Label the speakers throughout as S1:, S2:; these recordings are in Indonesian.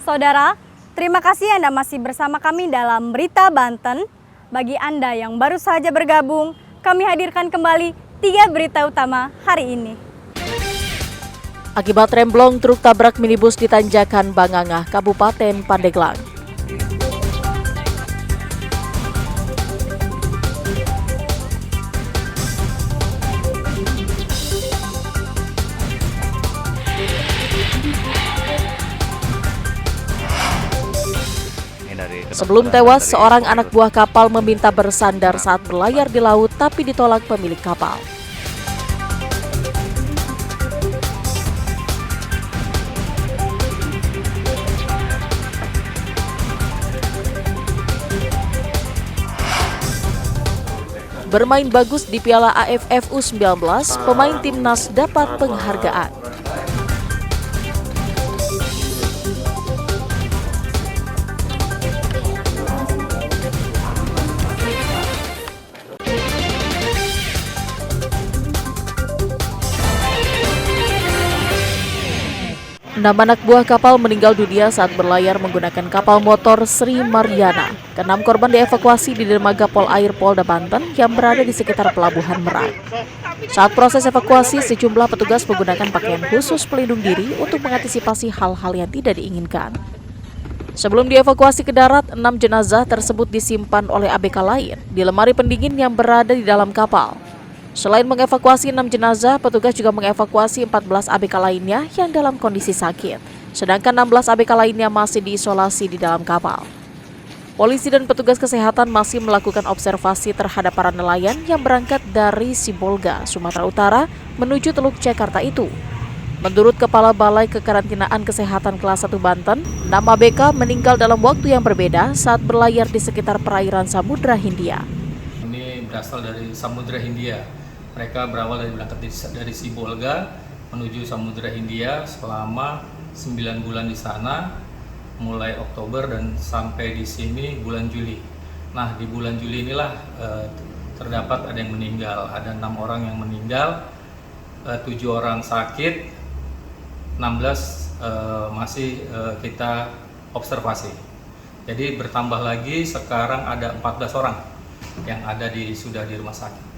S1: Saudara, terima kasih Anda masih bersama kami dalam Berita Banten. Bagi Anda yang baru saja bergabung, kami hadirkan kembali 3 berita utama hari ini.
S2: Akibat remblong truk tabrak minibus di Tanjakan Bangangah, Kabupaten Pandeglang. Sebelum tewas, seorang anak buah kapal meminta bersandar saat berlayar di laut tapi ditolak pemilik kapal. Bermain bagus di Piala AFF U19, pemain timnas dapat penghargaan. Enam anak buah kapal meninggal dunia saat berlayar menggunakan kapal motor Sri Mariana. Keenam korban dievakuasi di dermaga Pol Air Polda Banten yang berada di sekitar Pelabuhan Merak. Saat proses evakuasi, sejumlah petugas menggunakan pakaian khusus pelindung diri untuk mengantisipasi hal-hal yang tidak diinginkan. Sebelum dievakuasi ke darat, 6 jenazah tersebut disimpan oleh ABK lain di lemari pendingin yang berada di dalam kapal. Selain mengevakuasi 6 jenazah, petugas juga mengevakuasi 14 ABK lainnya yang dalam kondisi sakit, sedangkan 16 ABK lainnya masih diisolasi di dalam kapal. Polisi dan petugas kesehatan masih melakukan observasi terhadap para nelayan yang berangkat dari Sibolga, Sumatera Utara, menuju Teluk Jakarta itu. Menurut Kepala Balai Kekarantinaan Kesehatan Kelas 1 Banten, 6 ABK meninggal dalam waktu yang berbeda saat berlayar di sekitar perairan Samudra Hindia.
S3: Ini berasal dari Samudra Hindia. Mereka berawal dari Sibolga menuju Samudra Hindia selama 9 bulan di sana, mulai Oktober dan sampai di sini bulan Juli. Nah, di bulan Juli inilah terdapat ada yang meninggal, ada 6 orang yang meninggal, 7 orang sakit, 16 masih kita observasi. Jadi bertambah lagi sekarang ada 14 orang yang sudah di rumah sakit.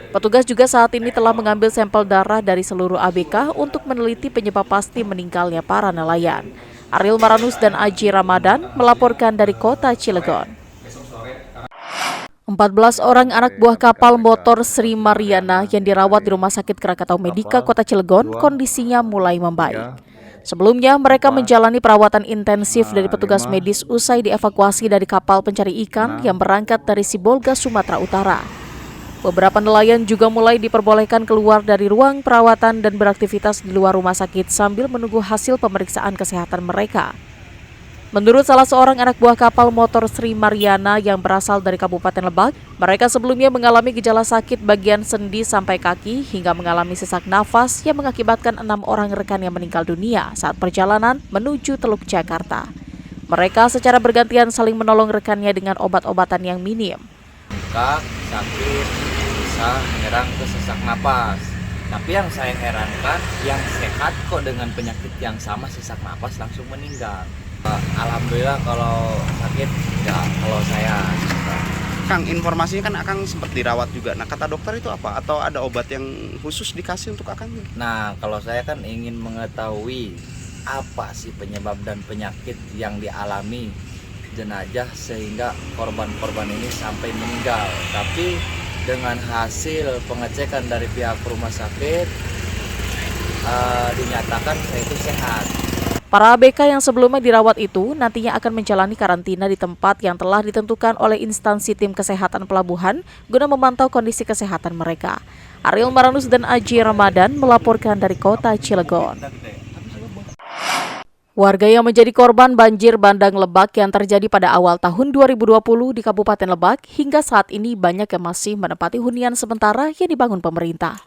S2: Petugas juga saat ini telah mengambil sampel darah dari seluruh ABK untuk meneliti penyebab pasti meninggalnya para nelayan. Ariel Maranus dan Aji Ramadan melaporkan dari kota Cilegon. 14 orang anak buah kapal motor Sri Mariana yang dirawat di Rumah Sakit Krakatau Medika Kota Cilegon kondisinya mulai membaik. Sebelumnya, mereka menjalani perawatan intensif dari petugas medis usai dievakuasi dari kapal pencari ikan yang berangkat dari Sibolga, Sumatera Utara. Beberapa nelayan juga mulai diperbolehkan keluar dari ruang perawatan dan beraktivitas di luar rumah sakit sambil menunggu hasil pemeriksaan kesehatan mereka. Menurut salah seorang anak buah kapal motor Sri Mariana yang berasal dari Kabupaten Lebak, mereka sebelumnya mengalami gejala sakit bagian sendi sampai kaki hingga mengalami sesak nafas yang mengakibatkan 6 orang rekan yang meninggal dunia saat perjalanan menuju Teluk Jakarta. Mereka secara bergantian saling menolong rekannya dengan obat-obatan yang minim.
S4: Sakit, bisa menyerang ke sesak napas. Tapi yang saya herankan, yang sehat kok dengan penyakit yang sama sesak napas langsung meninggal. Alhamdulillah kalau sakit ya, kalau saya.
S5: Kang, informasinya kan Akang sempat dirawat juga. Nah, kata dokter itu apa? Atau ada obat yang khusus dikasih untuk Akang?
S4: Nah, kalau saya kan ingin mengetahui apa sih penyebab dan penyakit yang dialami jenazah sehingga korban-korban ini sampai meninggal. Tapi dengan hasil pengecekan dari pihak rumah sakit dinyatakan saya itu sehat.
S2: Para ABK yang sebelumnya dirawat itu nantinya akan menjalani karantina di tempat yang telah ditentukan oleh instansi tim kesehatan pelabuhan guna memantau kondisi kesehatan mereka. Ariel Maranus dan Aji Ramadan melaporkan dari kota Cilegon. Warga yang menjadi korban banjir bandang Lebak yang terjadi pada awal tahun 2020 di Kabupaten Lebak hingga saat ini banyak yang masih menempati hunian sementara yang dibangun pemerintah.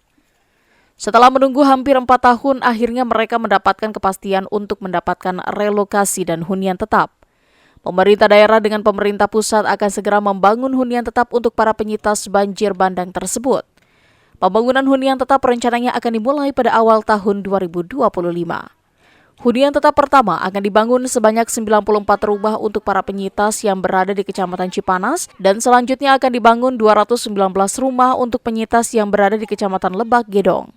S2: Setelah menunggu hampir 4 tahun, akhirnya mereka mendapatkan kepastian untuk mendapatkan relokasi dan hunian tetap. Pemerintah daerah dengan pemerintah pusat akan segera membangun hunian tetap untuk para penyintas banjir bandang tersebut. Pembangunan hunian tetap rencananya akan dimulai pada awal tahun 2025. Hunian tetap pertama akan dibangun sebanyak 94 rumah untuk para penyintas yang berada di Kecamatan Cipanas dan selanjutnya akan dibangun 219 rumah untuk penyintas yang berada di Kecamatan Lebak Gedong.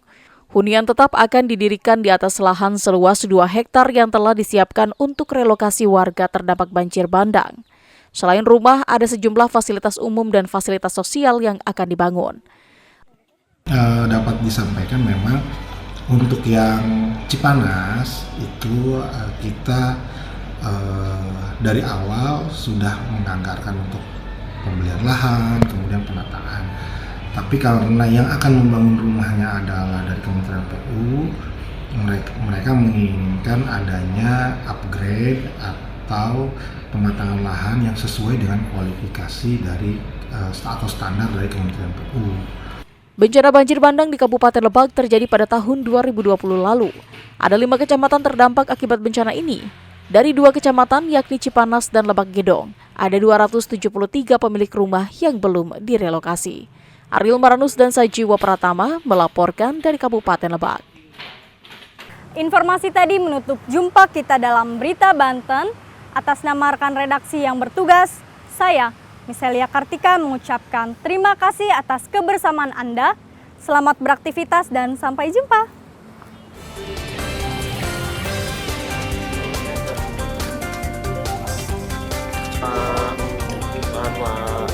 S2: Hunian tetap akan didirikan di atas lahan seluas 2 hektar yang telah disiapkan untuk relokasi warga terdampak banjir bandang. Selain rumah, ada sejumlah fasilitas umum dan fasilitas sosial yang akan dibangun.
S6: Dapat disampaikan memang untuk yang Cipanas itu kita dari awal sudah menganggarkan untuk pembelian lahan, kemudian penataan. Tapi karena yang akan membangun rumahnya adalah dari Kementerian PU, mereka menginginkan adanya upgrade atau pematangan lahan yang sesuai dengan kualifikasi dari atau standar dari Kementerian PU.
S2: Bencana banjir bandang di Kabupaten Lebak terjadi pada tahun 2020 lalu. Ada 5 kecamatan terdampak akibat bencana ini. Dari 2 kecamatan yakni Cipanas dan Lebak Gedong, ada 273 pemilik rumah yang belum direlokasi. Ariel Maranus dan Sajiwa Pratama melaporkan dari Kabupaten Lebak.
S1: Informasi tadi menutup jumpa kita dalam Berita Banten. Atas nama rekan redaksi yang bertugas, saya Miselia Kartika mengucapkan terima kasih atas kebersamaan Anda. Selamat beraktivitas dan sampai jumpa.
S7: Selamat